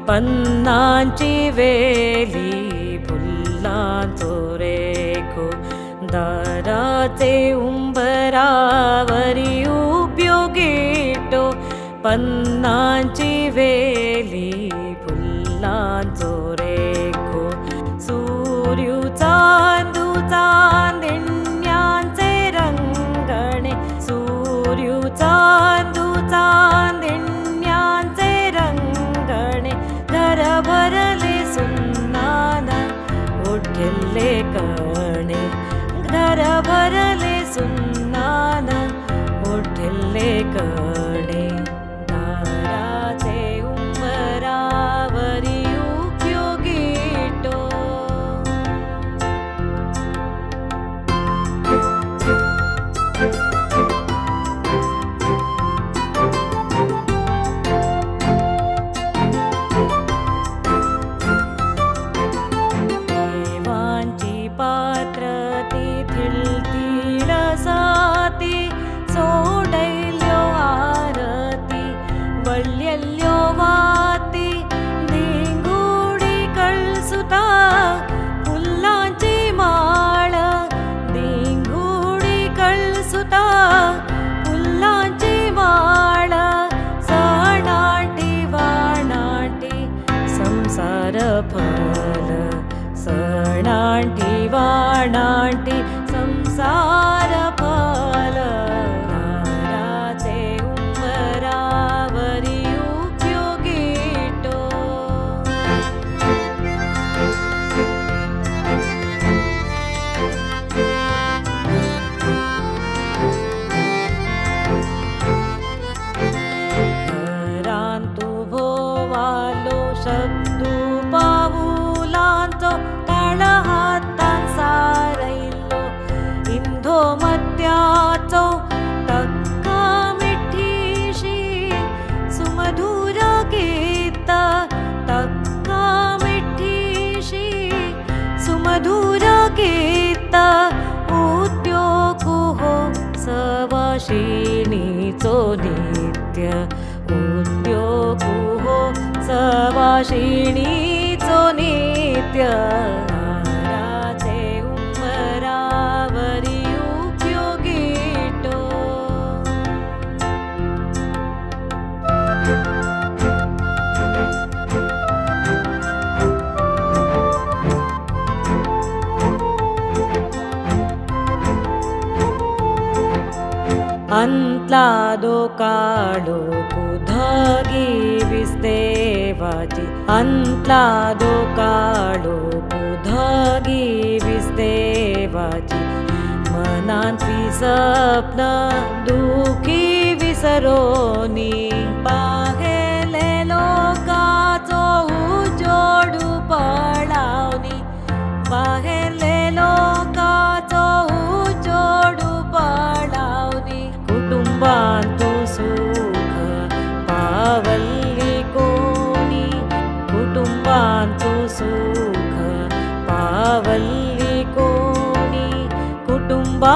पन्नांची वेली फुलांचो रेखो दाराचे उंबरावरी उपयोगीटो पन्नांची वेली फुलांचो रेखो सूर्यु चांदू चांदिण्यांचे रंगणे सूर्यु चांदू चांदिण्यांचे रंगणे घर भरले सुन्नाना ओढले कणे घर भरले सुन्नाना ओढले कणे दाराचे उंबरावरी उपयोगीटो देवांची पात्र तिथिल तिळसाती सोडैल्यो आरती वल्यल्यो वाती दिंगुडी कळसुता फुलांची माळ दिंगुडी कळसुता फुलांची माळ सणाटी वाणाटी संसार फल सणाटी वाणाटी संसार फल दाराचे उंबरावरी उपयोगीटो घरांत उभो वालो शब्दू पाऊलांचो ताळ हातान सारयल्लो इंधो मत्याचो तक्का मिठीशी सुमधुर गीत तक्का मिठीशी सुमधुर गीत उद्योग हो सवाशिणीचो नित्य उद्योग हो सवाशिणीचो नित्य दाराचे उंबरावरी उपयोगीटो अंतलादो काळो कुधगी विस्तेवाची अंतलादो काळो कुधगी विस्तेवाची मनांतली सपन दुखी विसरोनी बाहेले लोकाचो उजोडू पळावनी बाहेले लोकाचो उजोडू पळावनी कुटुंबांतू सुख पावल्ली कोणी कुटुंबांतू सुख पावल्ली कोणी कुटुंबा